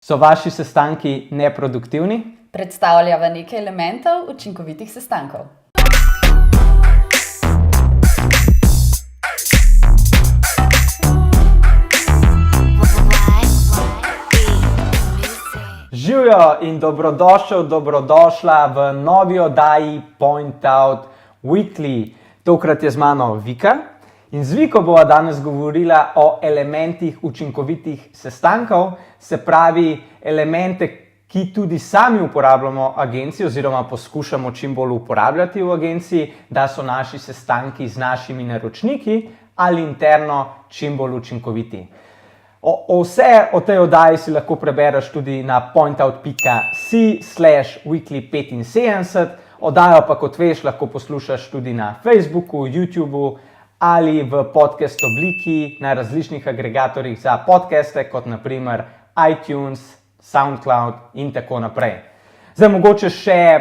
So vaši sestanki neproduktivni? Predstavljava nekaj elementov učinkovitih sestankov. Živjo in dobrodošla v novi oddaji Point Out Weekly. Tokrat je z mano Vika in z Viko bova danes govorila o elementih učinkovitih sestankov, se pravi elemente, ki tudi sami uporabljamo v agenciji oziroma poskušamo čim bolj uporabljati v agenciji, da so naši sestanki z našimi naročniki ali interno čim bolj učinkoviti. Vse o tej oddaji si lahko prebereš tudi na pointout.si/weekly75, oddajo pa, kot veš, lahko poslušaš tudi na Facebooku, YouTubeu ali v podcast obliki na različnih agregatorjih za podcaste, kot naprimer iTunes, SoundCloud in tako naprej. Zdaj mogoče še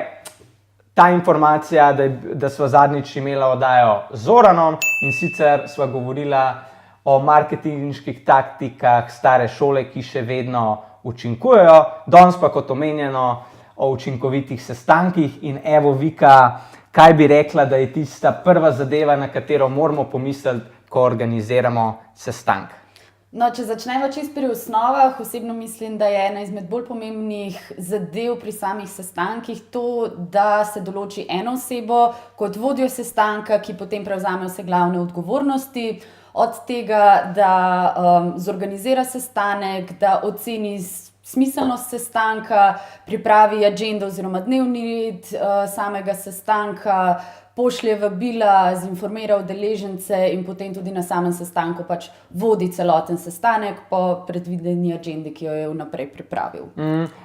ta informacija, da sva zadnjič imela oddajo z Zoranom in sicer sva govorila o marketinških taktikah stare šole, ki še vedno učinkujejo. Danes pa, kot omenjeno, o učinkovitih sestankih in evo, Vika, kaj bi rekla, da je tista prva zadeva, na katero moramo pomisliti, ko organiziramo sestank? No, če začnemo čisto pri osnovah, osebno mislim, da je ena izmed bolj pomembnih zadev pri samih sestankih to, da se določi eno osebo kot vodjo sestanka, ki potem prevzame vse glavne odgovornosti, od tega, da zorganizira sestanek, da oceni smiselnost sestanka, pripravi agendo oziroma dnevni red samega sestanka, pošlje vabila, zinformira udeležence in potem tudi na samem sestanku pač vodi celoten sestanek po predvideni agendi, ki jo je vnaprej pripravil.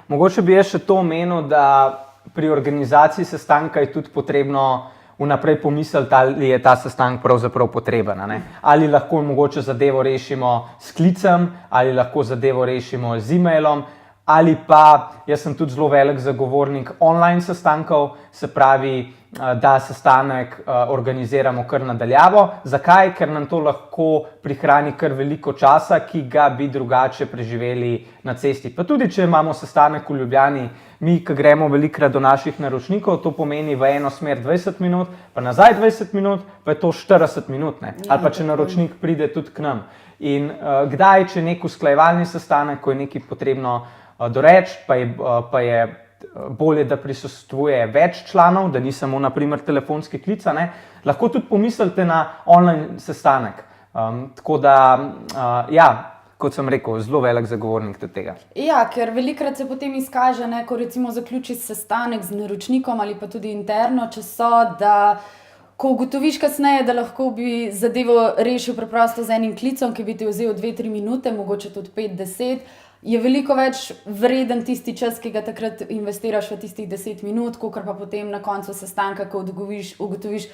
Mogoče bi jaz še to omenil, da pri organizaciji sestanka je tudi potrebno vnaprej pomisliti, ali je ta sestanek pravzaprav potreben. Ali lahko mogoče zadevo rešimo s klicem, ali lahko zadevo rešimo z e-mailom, ali pa, jaz sem tudi zelo velik zagovornik online sestankov, se pravi, da sestanek organiziramo kar nadaljavo. Zakaj? Ker nam to lahko prihrani kar veliko časa, ki ga bi drugače preživeli na cesti. Pa tudi, če imamo sestanek v Ljubljani, mi, ki gremo velikokrat do naših naročnikov, to pomeni v eno smer 20 minut, pa nazaj 20 minut, pa je to 40 minut. Ali pa če naročnik pride tudi k nam. In kdaj, če nek usklajevalni sestanek, ko je nekaj potrebno doreči, pa je bolje, da prisostvuje več članov, da ni samo naprimer telefonski klic, lahko tudi pomislite na online sestanek. Tako da, ja, kot sem rekel, zelo velik zagovornik tega. Ja, ker velikokrat se potem izkaže, ko recimo zaključiš sestanek z naročnikom ali pa tudi interno, če so, da ko ugotoviš kasneje, da lahko bi zadevo rešil preprosto z enim klicom, ki bi ti vzel 2-3 minute, mogoče tudi 5-10, je veliko več vreden tisti čas, ki ga takrat investiraš v tistih 10 minut, kakor pa potem na koncu sestanka, ko ugotoviš,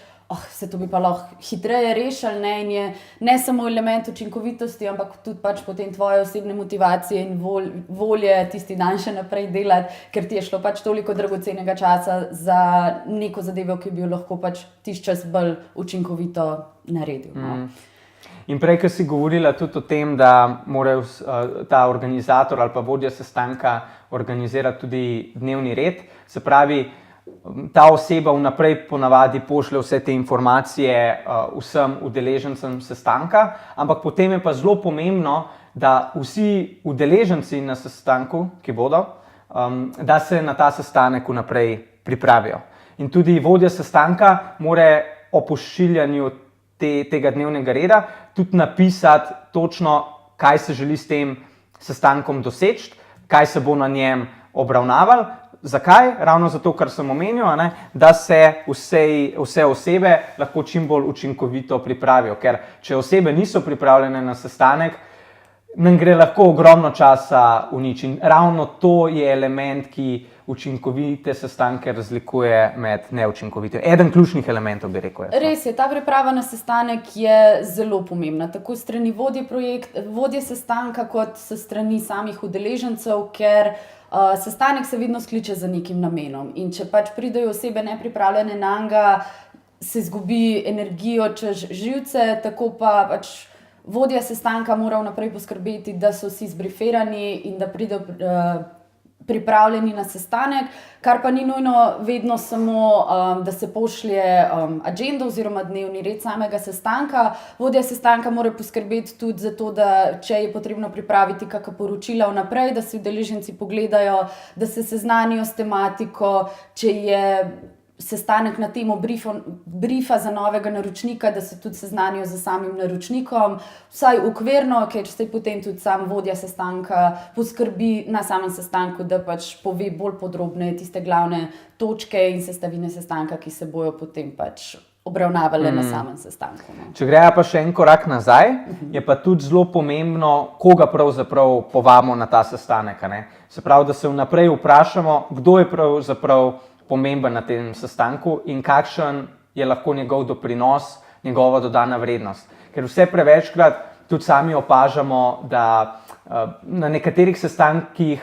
se to bi pa lahko hitreje rešili, in je ne samo element učinkovitosti, ampak tudi pač potem tvoje osebne motivacije in volje tisti dan še naprej delati, ker ti je šlo pač toliko dragocenega časa za neko zadevo, ki bi jo lahko pač tisti čas bolj učinkovito naredil. In prej, ko si govorila tudi o tem, da mora ta organizator ali pa vodja sestanka organizirati tudi dnevni red, se pravi, ta oseba vnaprej ponavadi pošlje vse te informacije vsem udeležencem sestanka, ampak potem je pa zelo pomembno, da vsi udeleženci na sestanku, ki bodo, da se na ta sestanek vnaprej pripravijo. In tudi vodja sestanka mora o pošiljanju tega dnevnega reda tudi napisati točno, kaj se želi s tem sestankom doseči, kaj se bo na njem obravnavalo. Zakaj? Ravno zato, kar sem omenil, da se vse osebe lahko čim bolj učinkovito pripravijo. Ker če osebe niso pripravljene na sestanek, nam gre lahko ogromno časa uničiti. Ravno to je element, ki učinkovite sestanke razlikuje med neučinkovitimi. Eden ključnih elementov, bi rekel. Res je, ta priprava na sestanek je zelo pomembna, tako strani vodje sestanka, kot s strani samih udeležencev, ker sestanek se vedno skliče za nekim namenom. In če pač pridejo osebe nepripravljene nanj, se izgubi energijo čez živce, tako pa pač vodja sestanka mora vnaprej poskrbeti, da so vsi zbrifirani in da pridejo pripravljeni na sestanek, kar pa ni nujno vedno samo, da se pošlje agenda oziroma dnevni red samega sestanka. Vodja sestanka mora poskrbeti tudi za to, da če je potrebno pripraviti kakšna poročila vnaprej, da si udeleženci pogledajo, da se seznanijo s tematiko, če je sestanek na temo briefa za novega naročnika, da se tudi seznanijo z samim naročnikom, vsaj okvirno, ker se potem tudi sam vodja sestanka poskrbi na samem sestanku, da pač pove bolj podrobne tiste glavne točke in sestavine sestanka, ki se bojo potem pač obravnavale na samem sestanku. No. Če greja pa še en korak nazaj, je pa tudi zelo pomembno, koga pravzaprav povabimo na ta sestanek. Ne? Se pravi, da se vnaprej vprašamo, kdo je pravzaprav pomemben na tem sestanku in kakšen je lahko njegov doprinos, njegova dodana vrednost. Ker vse prevečkrat tudi sami opažamo, da na nekaterih sestankih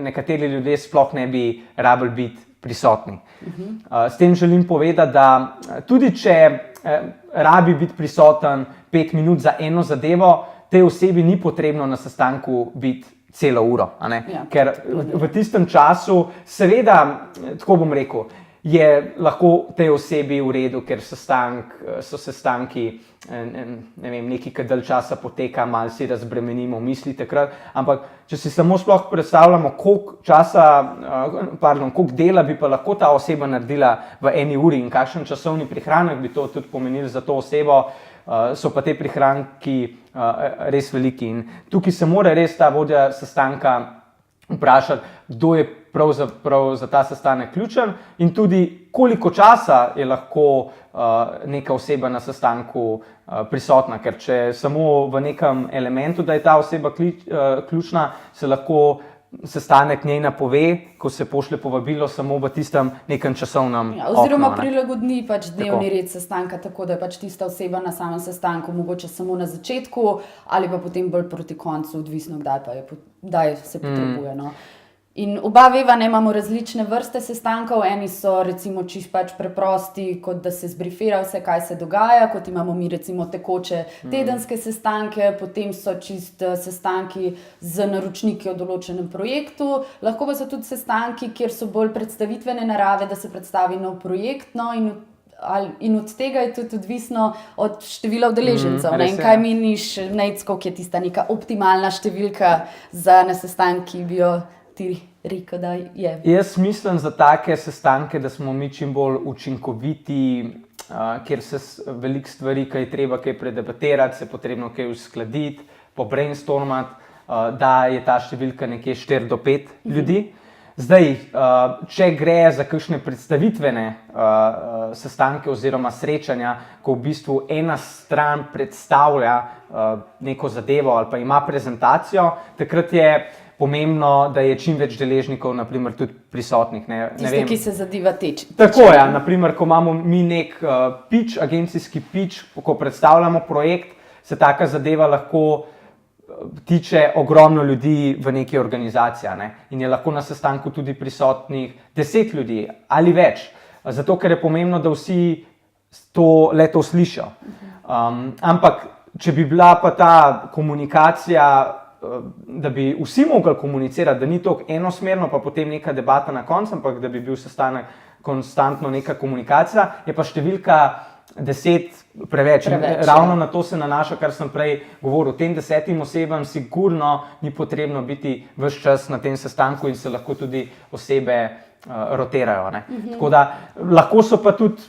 nekateri ljudje sploh ne bi rabili biti prisotni. S tem želim povedati, da tudi če rabi biti prisoten 5 minut za eno zadevo, tej osebi ni potrebno na sestanku biti celo uro, ja, ker v tistem času, seveda, tako bom rekel, je lahko tej osebi v redu, ker so sestanki, ne vem, nekaj, kar dalj časa poteka, malo si razbremenimo misli takrat, ampak če si samo sploh predstavljamo, koliko dela bi pa lahko ta oseba naredila v eni uri in kakšen časovni prihranek bi to tudi pomenilo za to osebo, so pa te prihranki res veliki. In tukaj se mora res ta vodja sestanka vprašati, kdo je pravzaprav za ta sestanek ključen in tudi koliko časa je lahko neka oseba na sestanku prisotna, ker če samo v nekem elementu, da je ta oseba ključna, se lahko sestanek njej napove, ko se pošlje povabilo samo v tistem nekem časovnem oknu. Oziroma prilagodi pač dnevni red sestanka, tako da je pač tista oseba na samem sestanku mogoče samo na začetku ali pa potem bolj proti koncu, odvisno kdaj se potrebuje. No. In oba veva, ne, imamo različne vrste sestankov, eni so recimo čisto pač preprosti, kot da se zbrifira vse, kaj se dogaja, kot imamo mi recimo tekoče tedenske sestanke, potem so čisto sestanki z naročniki o določenem projektu, lahko pa so tudi sestanki, kjer so bolj predstavitvene narave, da se predstavi nov projekt, no, in od tega je tudi odvisno od števila udeležencev. In kaj meniš, Nejc, koliko je tista neka optimalna številka za na sestank, ki bi jo ti rekel, da je? Jaz mislim za take sestanke, da smo mi čim bolj učinkoviti, kjer se veliko stvari, kaj je treba kaj predebatirati, se potrebno kaj uskladiti, pobrainstormati, da je ta številka nekje 4 do 5 ljudi. Zdaj, če gre za kakšne predstavitvene sestanke oziroma srečanja, ko v bistvu ena stran predstavlja neko zadevo ali pa ima prezentacijo, takrat je pomembno, da je čim več deležnikov, naprimer, tudi prisotnih. Tiste, ki se zadeva teče. Tako je, naprimer, ko imamo mi nek pitch, agencijski pitch, ko predstavljamo projekt, se taka zadeva lahko tiče ogromno ljudi v neki organizaciji, ne? In je lahko na sestanku tudi prisotnih 10 ljudi ali več, zato ker je pomembno, da vsi to slišijo. Ampak, če bi bila pa ta komunikacija, da bi vsi mogli komunicirati, da ni toliko enosmerno, pa potem neka debata na koncu, ampak da bi bil sestanek konstantno neka komunikacija, je pa številka 10 preveč. Ravno na to se nanaša, kar sem prej govoril. Tem 10 osebam sigurno ni potrebno biti ves čas na tem sestanku in se lahko tudi osebe rotirajo. Ne? Tako da lahko so pa tudi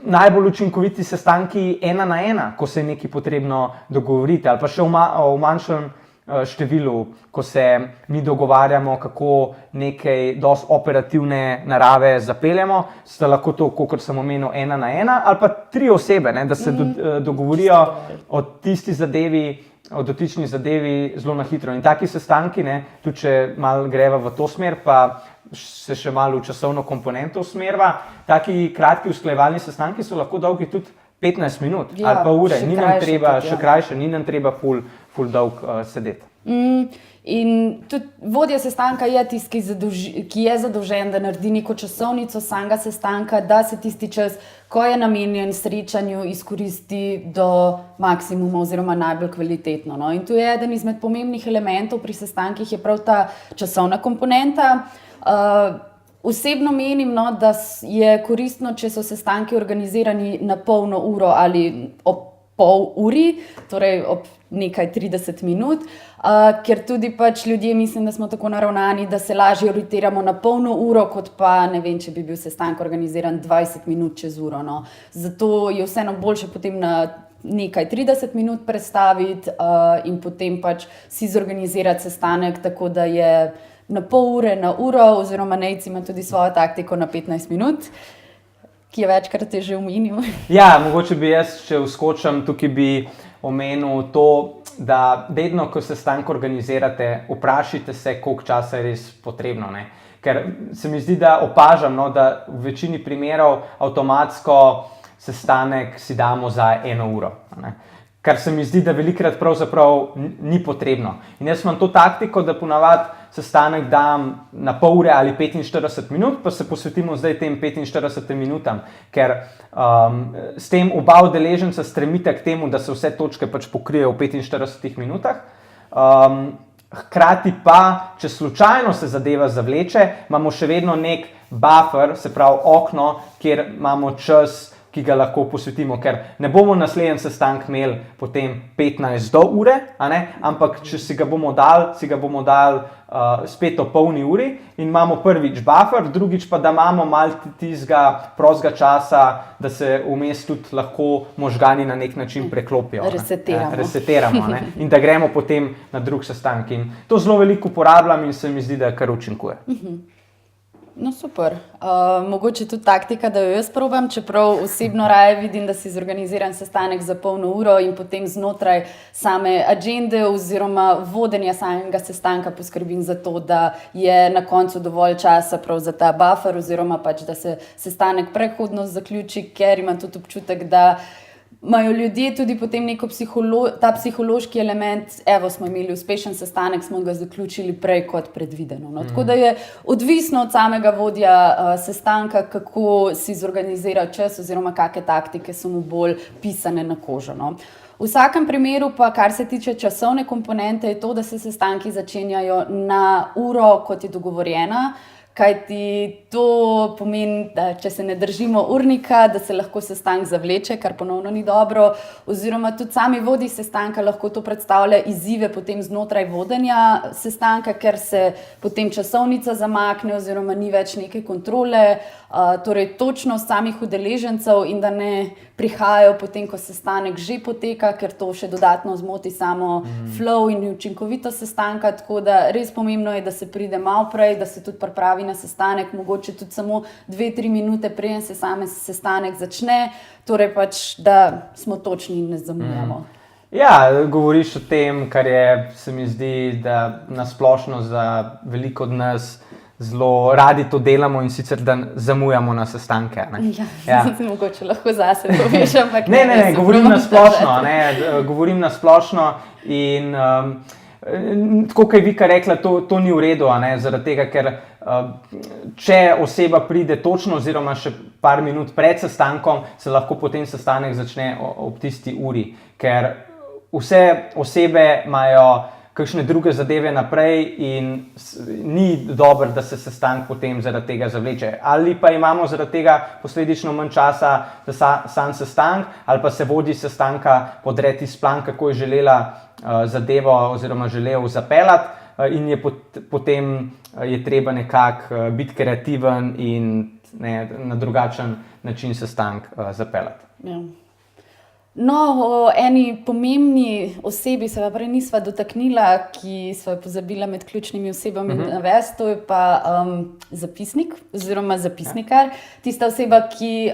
najbolj učinkoviti sestanki 1 na 1, ko se je nekaj potrebno dogovoriti, ali pa še v manjšem številu, ko se mi dogovarjamo, kako nekaj dosti operativne narave zapeljemo, sta lahko to, kot sem omenil, 1 na 1 ali pa 3 osebe, ne, da se dogovorijo o tisti zadevi, o dotični zadevi zelo na hitro. In taki sestanki, ne, tudi če malo greva v to smer, pa se še malo v časovno komponento usmerva, taki kratki usklajevalni sestanki so lahko dolgi tudi 15 minut ali pa ure, ni nam treba še krajše, ni nam treba ful ful dolg sedeti. In tudi vodja sestanka je tisti, ki je zadolžen, da naredi neko časovnico samega sestanka, da se tisti čas, ko je namenjen srečanju, izkoristi do maksimuma oziroma najbolj kvalitetno. No. In tu je eden izmed pomembnih elementov pri sestankih, je prav ta časovna komponenta. Osebno menim, no, da je koristno, če so sestanki organizirani na polno uro ali ob pol uri, torej ob nekaj 30 minut, ker tudi pač ljudje mislim, da smo tako naravnani, da se lažje orientiramo na polno uro, kot pa ne vem, če bi bil sestank organiziran 20 minut čez uro. No. Zato je vseeno boljše potem na nekaj 30 minut predstaviti in potem pač si zorganizirati sestanek, tako da je na pol ure, na uro, oziroma Nejc ima tudi svojo taktiko na 15 minut, ki je večkrat že omenil. Ja, mogoče bi jaz, če vskočim, tukaj bi omenil to, da vedno, ko sestanek organizirate, vprašajte se, koliko časa je res potrebno. Ne? Ker se mi zdi, da opažam, no, da v večini primerov avtomatsko sestanek si damo za 1 uro. Ne? Kar se mi zdi, da velikokrat pravzaprav ni potrebno. In jaz imam to taktiko, da ponavadi sestanek dam na pol ure ali 45 minut, pa se posvetimo zdaj tem 45 minutam, ker s tem oba udeleženca stremite k temu, da se vse točke pač pokrijejo v 45 minutah. Hkrati pa, če slučajno se zadeva zavleče, imamo še vedno nek buffer, se pravi okno, kjer imamo čas, ki ga lahko posvetimo, ker ne bomo naslednji sestanek imeli potem 15 do ure, ampak če si ga bomo dali spet o polni uri in imamo prvič buffer, drugič pa, da imamo malo tistega prostega časa, da se vmes tudi lahko možgani na nek način preklopijo. Resetiramo. In da gremo potem na drug sestanek. In to zelo veliko uporabljam in se mi zdi, da kar učinkuje. No, super. Mogoče tudi taktika, da jo jaz probam, čeprav osebno raje vidim, da si zorganiziran sestanek za polno uro in potem znotraj same agende oziroma vodenja samega sestanka poskrbim za to, da je na koncu dovolj časa prav za ta buffer oziroma pač, da se sestanek prehodno zaključi, ker imam tudi občutek, da imajo ljudje tudi potem neko ta psihološki element, evo, smo imeli uspešen sestanek, smo ga zaključili prej kot predvideno. No? Tako da je odvisno od samega vodja sestanka, kako si zorganizira čas oziroma kakšne taktike so mu bolj pisane na kožo. No? V vsakem primeru pa, kar se tiče časovne komponente, je to, da se sestanki začenjajo na uro, kot je dogovorjena, kajti to pomeni, da če se ne držimo urnika, da se lahko sestanek zavleče, kar ponovno ni dobro, oziroma tudi sami vodji sestanka lahko to predstavlja izzive potem znotraj vodenja sestanka, ker se potem časovnica zamakne oziroma ni več neke kontrole, torej točnost samih udeležencev in da ne prihajajo potem, ko sestanek že poteka, ker to še dodatno zmoti samo flow in učinkovitost sestanka, tako da res pomembno je, da se pride malo prej, da se tudi pripravi na sestanek, mogoče tudi samo 2-3 minute preden se same sestanek začne, torej pač, da smo točni in ne zamujamo. Ja, govoriš o tem, kar je, se mi zdi, da nasplošno za veliko od nas zelo radi to delamo in sicer, da zamujamo na sestanke. Ja. Mogoče lahko zase poveš, ampak ne, govorim na splošno in tako, kaj Vika rekla, to ni v redu, zaradi tega, ker če oseba pride točno oziroma še par minut pred sestankom, se lahko potem sestanek začne ob tisti uri, ker vse osebe imajo kakšne druge zadeve naprej in ni dobro, da se sestanek potem zaradi tega zavleče. Ali pa imamo zaradi tega posledično manj časa za sam sestanek, ali pa se vodji sestanka podre tisti plan, kako je želela zadevo oziroma želel zapeljati in je potem je treba nekako biti kreativen in na drugačen način sestanek zapeljati. Ja. No, o eni pomembni osebi se pa prej nisva dotaknila, ki sva pozabila med ključnimi osebami navesti, to je pa zapisnik oziroma zapisnikar. Tista oseba, ki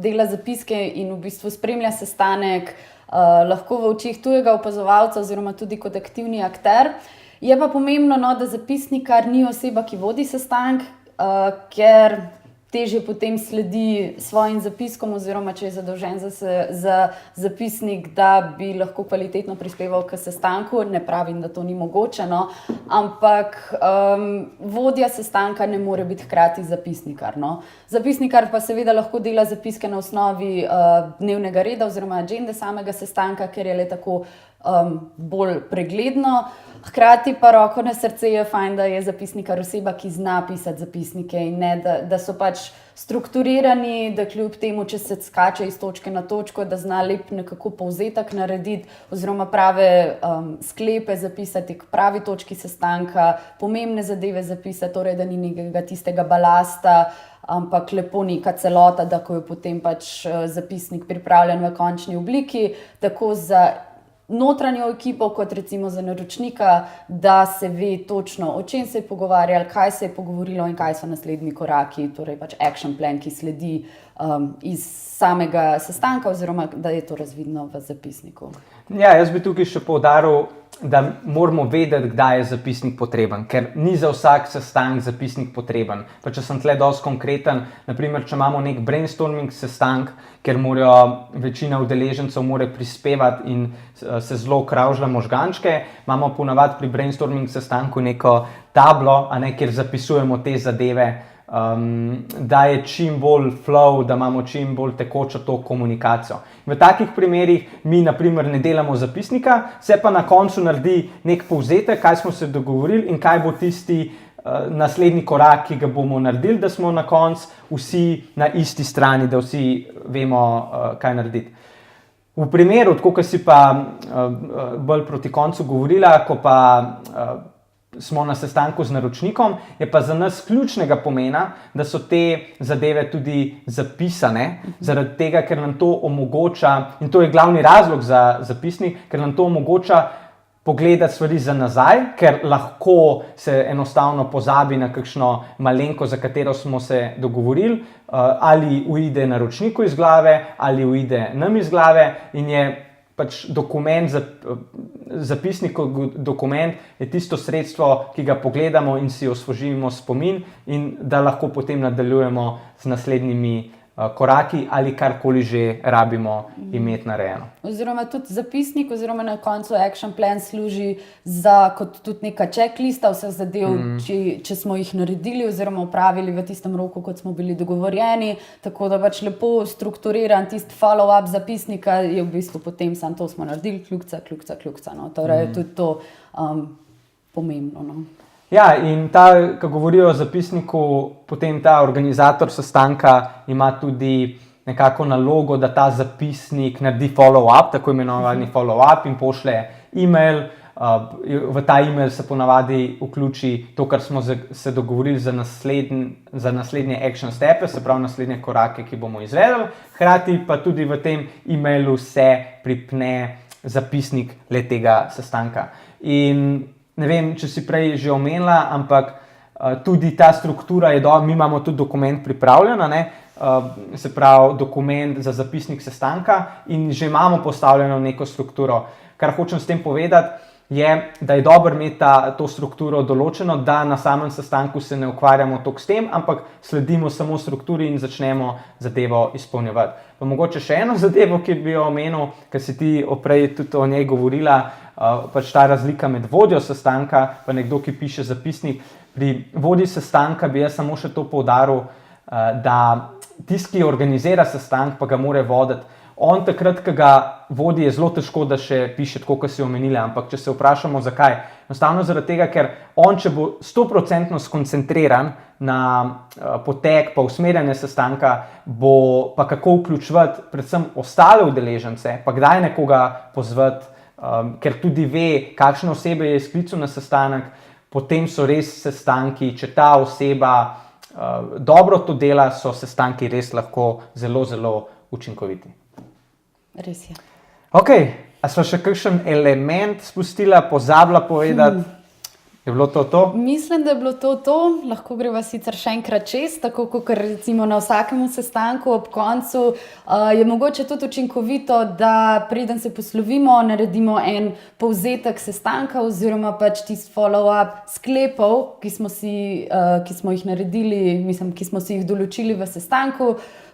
dela zapiske in v bistvu spremlja sestanek lahko v očih tujega opazovalca oziroma tudi kot aktivni akter. Je pa pomembno, no, da zapisnikar ni oseba, ki vodi sestanek, ker težje potem sledi svojim zapiskom, oziroma če je zadolžen za zapisnik, da bi lahko kvalitetno prispeval k sestanku. Ne pravim, da to ni mogoče, no? Ampak vodja sestanka ne more biti hkrati zapisnikar. No? Zapisnikar pa seveda lahko dela zapiske na osnovi dnevnega reda oziroma agende samega sestanka, ker je le tako bolj pregledno. Hkrati pa roko na srce je fajn, da je zapisnikar oseba, ki zna pisati zapisnike in ne, da so pač strukturirani, da kljub temu, če se skače iz točke na točko, da zna lep nekako povzetek narediti oziroma prave sklepe zapisati k pravi točki sestanka, pomembne zadeve zapisati, torej da ni nekega tistega balasta, ampak lepo neka celota, da ko je potem pač zapisnik pripravljen v končni obliki, tako za notranjo ekipo, kot recimo za naročnika, da se ve točno, o čem se je pogovarjali, kaj se je pogovorilo in kaj so naslednji koraki, torej pač action plan, ki sledi iz samega sestanka oziroma da je to razvidno v zapisniku. Ja, jaz bi tukaj še poudaril, da moramo vedeti, kdaj je zapisnik potreben, ker ni za vsak sestanek zapisnik potreben. Pa če sem tle dosti konkreten, naprimer, če imamo nek brainstorming sestanek, ker večina udeležencev mora prispevati in se zelo kravžlja možgančke, imamo ponavadi pri brainstorming sestanku neko tablo, kjer zapisujemo te zadeve, da je čim bolj flow, da imamo čim bolj tekočo to komunikacijo. V takih primerih mi naprimer ne delamo zapisnika, se pa na koncu naredi nek povzetek, kaj smo se dogovorili in kaj bo tisti naslednji korak, ki ga bomo naredili, da smo na koncu vsi na isti strani, da vsi vemo, kaj narediti. V primeru, tako kot si pa bolj proti koncu govorila, ko pa smo na sestanku z naročnikom, je pa za nas ključnega pomena, da so te zadeve tudi zapisane, zaradi tega, ker nam to omogoča, in to je glavni razlog za zapisnik, ker nam to omogoča pogledati stvari za nazaj, ker lahko se enostavno pozabi na kakšno malenko, za katero smo se dogovorili, ali uide naročniku iz glave, ali uide nam iz glave in je pač dokument, zapisnik dokument je tisto sredstvo, ki ga pogledamo in si osvežimo spomin in da lahko potem nadaljujemo z naslednjimi koraki ali karkoli že rabimo imeti narejeno. Oziroma tudi zapisnik oziroma na koncu action plan služi za kot tudi neka checklista vseh zadev, če smo jih naredili oziroma opravili v tistem roku, kot smo bili dogovorjeni, tako da pač lepo strukturiran tisti follow-up zapisnika je v bistvu potem samo to smo naredili, kljukca, no. Torej je tudi to pomembno, no. Ja, in ko govorijo o zapisniku, potem ta organizator sestanka ima tudi nekako nalogo, da ta zapisnik naredi follow-up, tako imenovani follow-up in pošlje e-mail. V ta e-mail se ponavadi vključi to, kar smo se dogovorili za naslednje action stepe, se pravi naslednje korake, ki bomo izvedli. Hkrati pa tudi v tem e-mailu se pripne zapisnik letega sestanka. In ne vem, če si prej že omenila, ampak tudi ta struktura je dobra. Mi imamo tudi dokument pripravljen, se pravi dokument za zapisnik sestanka in že imamo postavljeno neko strukturo. Kar hočem s tem povedati, je, da je dobro imeti to strukturo določeno, da na samem sestanku se ne ukvarjamo toliko s tem, ampak sledimo samo strukturi in začnemo zadevo izpolnjevati. Pa mogoče še eno zadevo, ki bi jo omenil, ker si ti prej tudi o njej govorila, pač ta razlika med vodjo sestanka pa nekdo, ki piše zapisnik. Pri vodji sestanka bi jaz samo še to poudaril, da tisti, ki organizira sestanek, pa ga mora voditi. On takrat, ko ga vodi, je zelo težko, da še piše tako, kot si omenila, ampak če se vprašamo, zakaj? Enostavno zaradi tega, ker on, če bo 100% skoncentriran na potek pa usmerjanje sestanka, bo pa kako vključevati predvsem ostale udeležence, pa kdaj nekoga pozvati, ker tudi ve, kakšne osebe je sklical na sestanek, potem so res sestanki, če ta oseba dobro to dela, so sestanki res lahko zelo, zelo učinkoviti. Res je. Ok, a smo še kakšen element spustila, pozabila povedati? Je bilo to? Mislim, da je bilo to. Lahko greva sicer še enkrat čez, tako kot recimo na vsakem sestanku ob koncu. Je mogoče tudi učinkovito, da preden se poslovimo, naredimo en povzetek sestanka oziroma pač tisti follow-up sklepov, ki smo jih naredili, mislim, ki smo si jih določili v sestanku.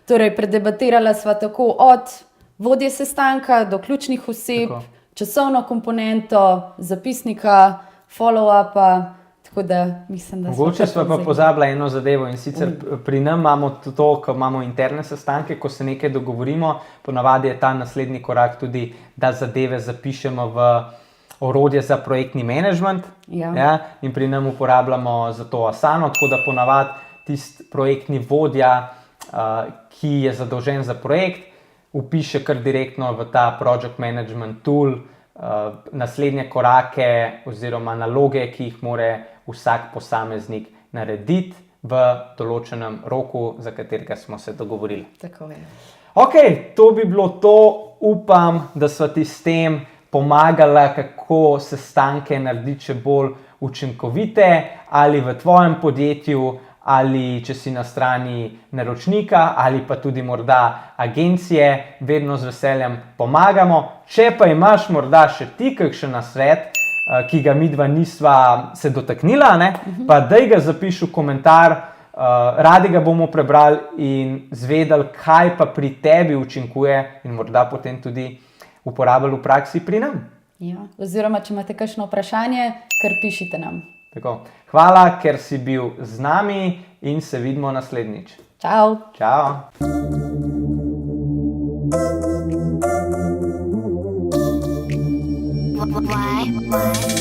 Torej, predebatirala sva tako od vodje sestanka do ključnih oseb, časovno komponento, zapisnika, follow-upa, tako da mislim, da mogoče smo pa pozabili eno zadevo in sicer pri nam imamo to, ko imamo interne sestanke, ko se nekaj dogovorimo, ponavadi je ta naslednji korak tudi, da zadeve zapišemo v orodje za projektni management. Ja, in pri nam uporabljamo za to Asano, tako da ponavadi tisti projektni vodja, ki je zadolžen za projekt, upiše kar direktno v ta project management tool naslednje korake oziroma naloge, ki jih mora vsak posameznik narediti v določenem roku, za katerega smo se dogovorili. Tako je. Ok, to bi bilo to. Upam, da sva ti s tem pomagala, kako sestanke narediti še bolj učinkovite ali v tvojem podjetju, ali če si na strani naročnika, ali pa tudi morda agencije, vedno z veseljem pomagamo. Če pa imaš morda še ti kakšen nasvet, ki ga midva nisva se dotaknila, pa daj ga zapiši v komentar, radi ga bomo prebrali in zvedeli, kaj pa pri tebi učinkuje in morda potem tudi uporabili v praksi pri nam. Ja, oziroma, če imate kakšno vprašanje, kar pišite nam. Tako. Hvala, ker si bil z nami in se vidimo naslednjič. Čau. Čau. Why?